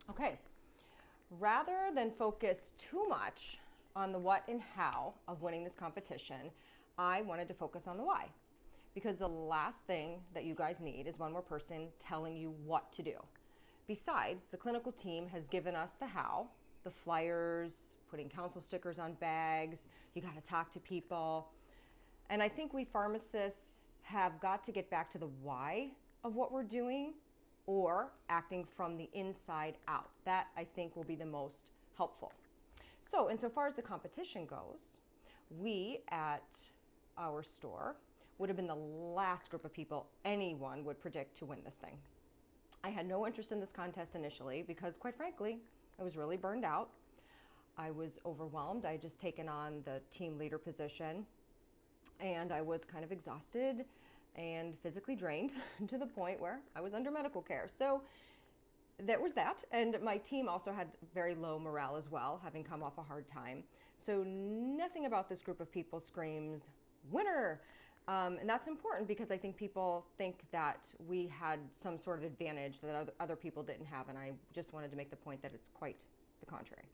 Okay, rather than focus too much on the what and how of winning this competition, I wanted to focus on the why. Because the last thing that you guys need is one more person telling you what to do. Besides, the clinical team has given us the how, the flyers, putting council stickers on bags, you got to talk to people. And I think we pharmacists have got to get back to the why of what we're doing, or acting from the inside out. That, I think, will be the most helpful. So, insofar as the competition goes, we at our store would have been the last group of people anyone would predict to win this thing. I had no interest in this contest initially because, quite frankly, I was really burned out. I was overwhelmed. I had just taken on the team leader position, and I was kind of exhausted and physically drained to the point where I was under medical care. So that was that. And my team also had very low morale as well, having come off a hard time. So nothing about this group of people screams winner. And that's important because I think people think that we had some sort of advantage that other people didn't have. And I just wanted to make the point that it's quite the contrary.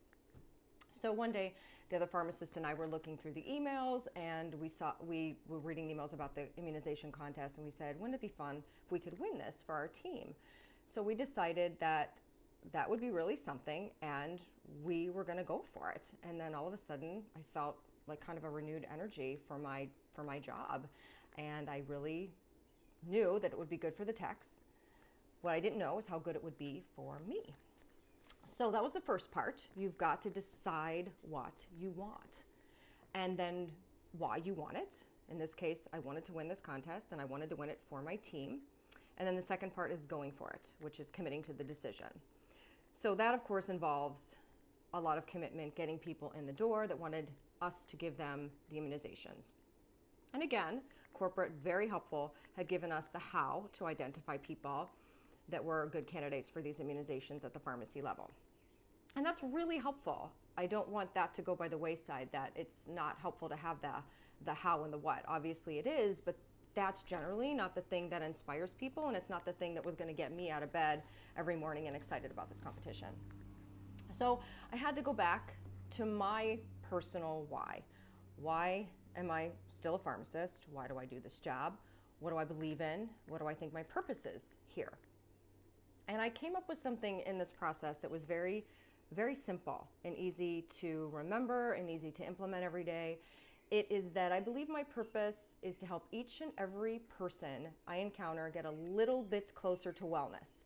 So one day, the other pharmacist and I were looking through the emails, and we were reading the emails about the immunization contest, and we said, wouldn't it be fun if we could win this for our team? So we decided that that would be really something, and we were going to go for it. And then all of a sudden, I felt like kind of a renewed energy for my job, and I really knew that it would be good for the techs. What I didn't know is how good it would be for me. So that was the first part. You've got to decide what you want and then why you want it. In this case, I wanted to win this contest and I wanted to win it for my team. And then the second part is going for it, which is committing to the decision. So that, of course, involves a lot of commitment, getting people in the door that wanted us to give them the immunizations. And again, corporate, very helpful, had given us the how to identify people that were good candidates for these immunizations at the pharmacy level. And that's really helpful. I don't want that to go by the wayside, that it's not helpful to have the how and the what. Obviously it is, but that's generally not the thing that inspires people, and it's not the thing that was going to get me out of bed every morning and excited about this competition. So I had to go back to my personal why. Why am I still a pharmacist? Why do I do this job? What do I believe in? What do I think my purpose is here? And I came up with something in this process that was very, very simple and easy to remember and easy to implement every day. It is that I believe my purpose is to help each and every person I encounter get a little bit closer to wellness.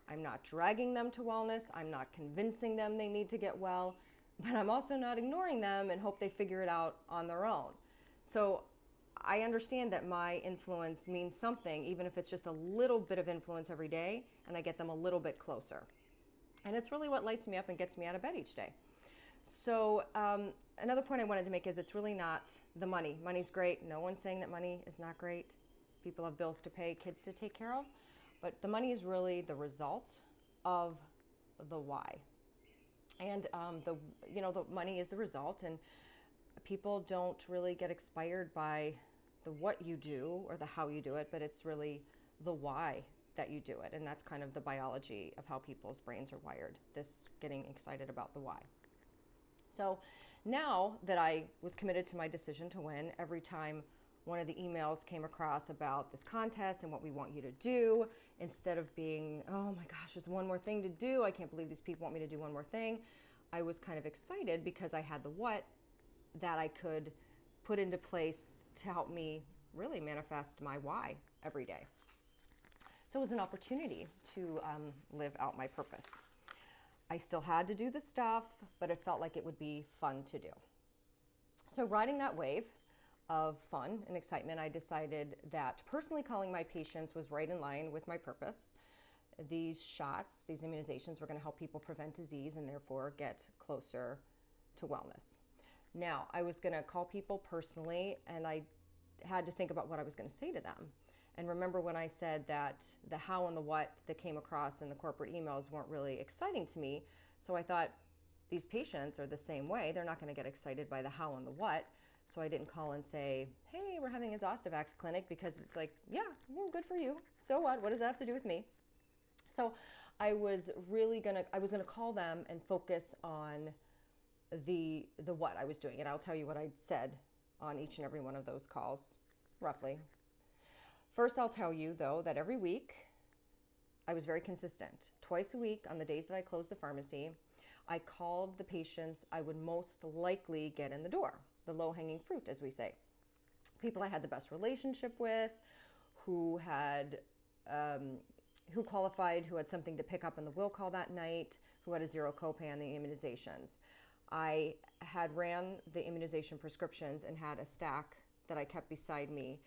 I'm not dragging them to wellness. I'm not convincing them they need to get well, but I'm also not ignoring them and hope they figure it out on their own. So I understand that my influence means something, even if it's just a little bit of influence every day, and I get them a little bit closer. And it's really what lights me up and gets me out of bed each day. So another point I wanted to make is it's really not the money. Money's great. No one's saying that money is not great. People have bills to pay, kids to take care of. But the money is really the result of the why. And the money is the result, and people don't really get inspired by the what you do or the how you do it, but it's really the why that you do it. And that's kind of the biology of how people's brains are wired, this getting excited about the why. So now that I was committed to my decision to win, every time one of the emails came across about this contest and what we want you to do, instead of being, oh my gosh, there's one more thing to do, I can't believe these people want me to do one more thing, I was kind of excited because I had the what that I could put into place to help me really manifest my why every day. So it was an opportunity to live out my purpose. I still had to do the stuff, but it felt like it would be fun to do. So riding that wave of fun and excitement, I decided that personally calling my patients was right in line with my purpose. These shots, these immunizations were going to help people prevent disease and therefore get closer to wellness. Now, I was going to call people personally, and I had to think about what I was going to say to them. And remember when I said that the how and the what that came across in the corporate emails weren't really exciting to me. So I thought these patients are the same way. They're not going to get excited by the how and the what. So I didn't call and say, hey, we're having a Zostavax clinic, because it's like, yeah, well, good for you. So what? What does that have to do with me? So I was gonna call them and focus on the what I was doing. And I'll tell you what I said on each and every one of those calls, roughly. First, I'll tell you, though, that every week I was very consistent. Twice a week on the days that I closed the pharmacy, I called the patients I would most likely get in the door, the low-hanging fruit, as we say. People I had the best relationship with, who qualified, who had something to pick up in the will call that night, who had a zero copay on the immunizations. I had ran the immunization prescriptions and had a stack that I kept beside me.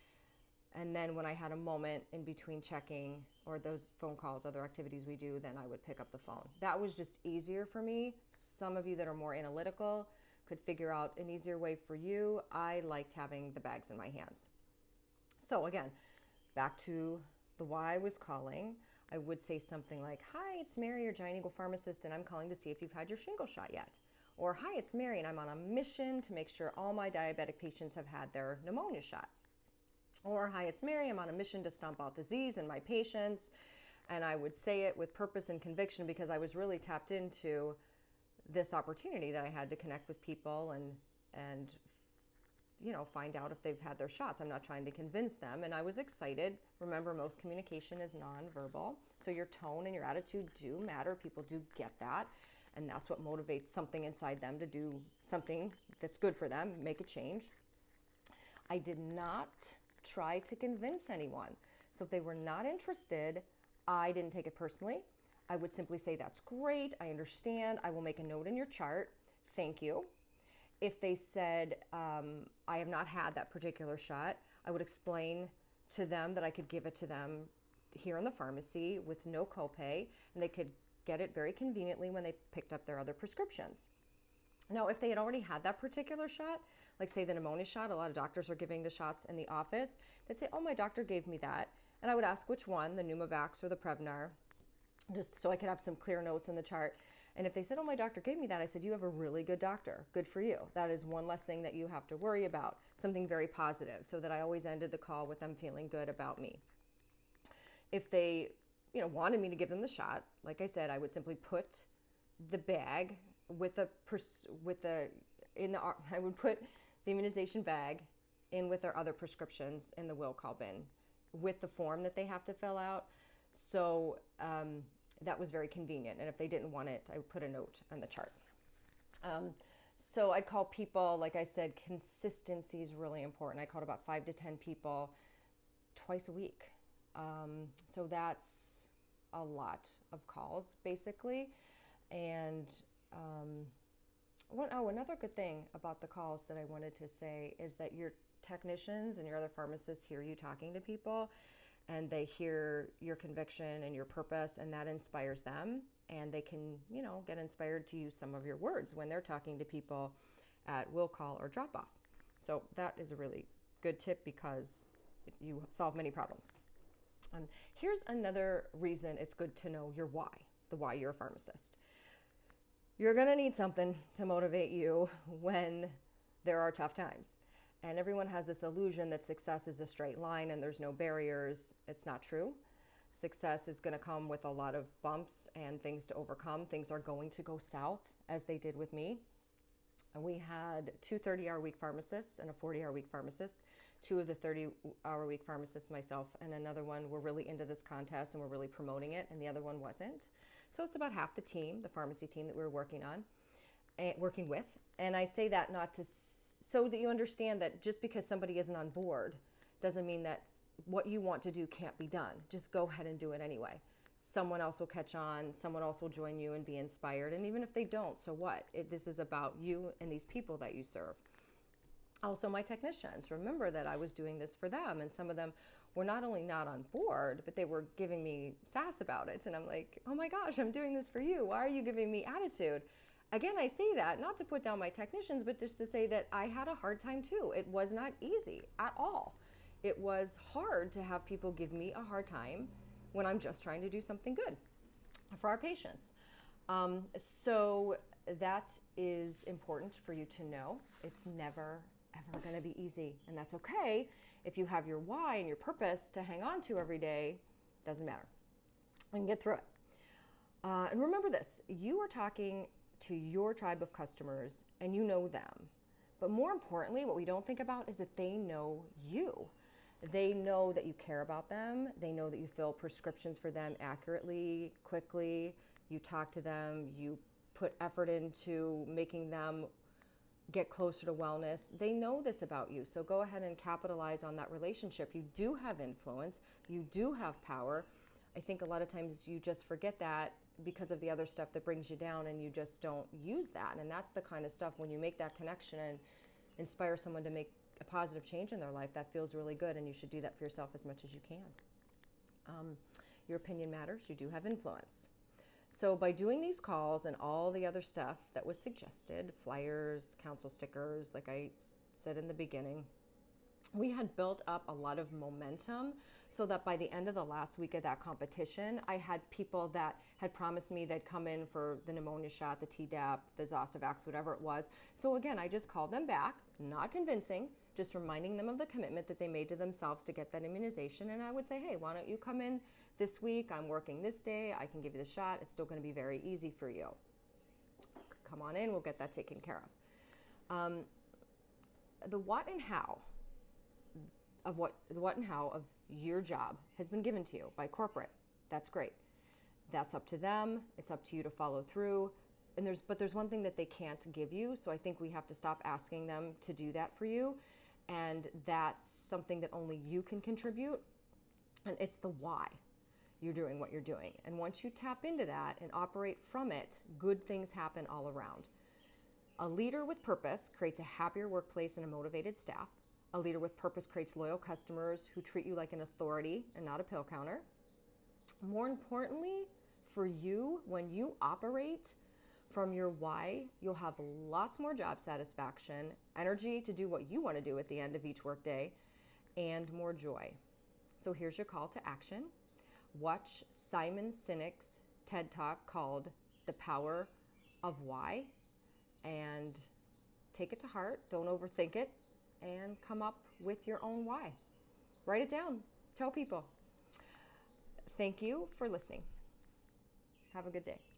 And then when I had a moment in between checking or those phone calls, other activities we do, then I would pick up the phone. That was just easier for me. Some of you that are more analytical could figure out an easier way for you. I liked having the bags in my hands. So again, back to the why I was calling. I would say something like, hi, it's Mary, your Giant Eagle pharmacist, and I'm calling to see if you've had your shingle shot yet. Or, hi, it's Mary, and I'm on a mission to make sure all my diabetic patients have had their pneumonia shot. Or, hi, it's Mary, I'm on a mission to stomp out disease in my patients. And I would say it with purpose and conviction because I was really tapped into this opportunity that I had to connect with people and find out if they've had their shots. I'm not trying to convince them. And I was excited. Remember, most communication is nonverbal. So your tone and your attitude do matter. People do get that. And that's what motivates something inside them to do something that's good for them, make a change. I did not try to convince anyone. So if they were not interested, I didn't take it personally. I would simply say, that's great, I understand, I will make a note in your chart, thank you. If they said, I have not had that particular shot, I would explain to them that I could give it to them here in the pharmacy with no copay, and they could get it very conveniently when they picked up their other prescriptions. Now, if they had already had that particular shot, like say the pneumonia shot, a lot of doctors are giving the shots in the office, they'd say, oh, my doctor gave me that. And I would ask which one, the Pneumovax or the Prevnar, just so I could have some clear notes in the chart. And if they said, oh, my doctor gave me that, I said, you have a really good doctor. Good for you. That is one less thing that you have to worry about, something very positive, so that I always ended the call with them feeling good about me. If they wanted me to give them the shot, like I said, I would simply put the bag I would put the immunization bag in with their other prescriptions in the will call bin with the form that they have to fill out. So that was very convenient. And if they didn't want it, I would put a note on the chart. So I'd call people, like I said, consistency is really important. I called about 5 to 10 people twice a week. So that's a lot of calls, basically. And another good thing about the calls that I wanted to say is that your technicians and your other pharmacists hear you talking to people, and they hear your conviction and your purpose, and that inspires them, and they can, get inspired to use some of your words when they're talking to people at will call or drop off. So that is a really good tip because you solve many problems. Here's another reason it's good to know your why, the why you're a pharmacist. You're going to need something to motivate you when there are tough times. And everyone has this illusion that success is a straight line and there's no barriers. It's not true. Success is going to come with a lot of bumps and things to overcome. Things are going to go south, as they did with me. And we had 2 30-hour-week pharmacists and a 40-hour-week pharmacist. 2 of the 30-hour-week pharmacists, myself and another one, were really into this contest and were really promoting it, and the other one wasn't. So it's about half the team, the pharmacy team that we were working with. And I say that not to so that you understand that just because somebody isn't on board doesn't mean that what you want to do can't be done. Just go ahead and do it anyway. Someone else will catch on, someone else will join you and be inspired. And even if they don't, so what? This is about you and these people that you serve. Also, my technicians, remember that I was doing this for them, and some of them were not only not on board, but they were giving me sass about it. And I'm like, oh my gosh, I'm doing this for you. Why are you giving me attitude? Again, I say that not to put down my technicians, but just to say that I had a hard time too. It was not easy at all. It was hard to have people give me a hard time when I'm just trying to do something good for our patients. So that is important for you to know. It's never, ever going to be easy, and that's okay. If you have your why and your purpose to hang on to every day, doesn't matter. We can get through it. And remember this, you are talking to your tribe of customers and you know them. But more importantly, what we don't think about is that they know you. They know that you care about them. They know that you fill prescriptions for them accurately, quickly. You talk to them. You put effort into making them get closer to wellness. They know this about you. So go ahead and capitalize on that relationship. You do have influence. You do have power. I think a lot of times you just forget that because of the other stuff that brings you down, and you just don't use that. And that's the kind of stuff when you make that connection and inspire someone to make a positive change in their life, that feels really good, and you should do that for yourself as much as you can. Your opinion matters. You do have influence. So by doing these calls and all the other stuff that was suggested, flyers, council stickers, like I said in the beginning, we had built up a lot of momentum so that by the end of the last week of that competition, I had people that had promised me they'd come in for the pneumonia shot, the Tdap, the Zostavax, whatever it was. So again, I just called them back, not convincing, just reminding them of the commitment that they made to themselves to get that immunization. And I would say, hey, why don't you come in this week? I'm working this day. I can give you the shot. It's still going to be very easy for you. Come on in. We'll get that taken care of. The what and how of your job has been given to you by corporate. That's great. That's up to them. It's up to you to follow through. And there's one thing that they can't give you. So I think we have to stop asking them to do that for you. And that's something that only you can contribute. And it's the why you're doing what you're doing. And once you tap into that and operate from it, good things happen all around. A leader with purpose creates a happier workplace and a motivated staff. A leader with purpose creates loyal customers who treat you like an authority and not a pill counter. More importantly, for you, when you operate from your why, you'll have lots more job satisfaction, energy to do what you want to do at the end of each workday, and more joy. So here's your call to action. Watch Simon Sinek's TED Talk called The Power of Why, and take it to heart. Don't overthink it, and come up with your own why. Write it down. Tell people. Thank you for listening. Have a good day.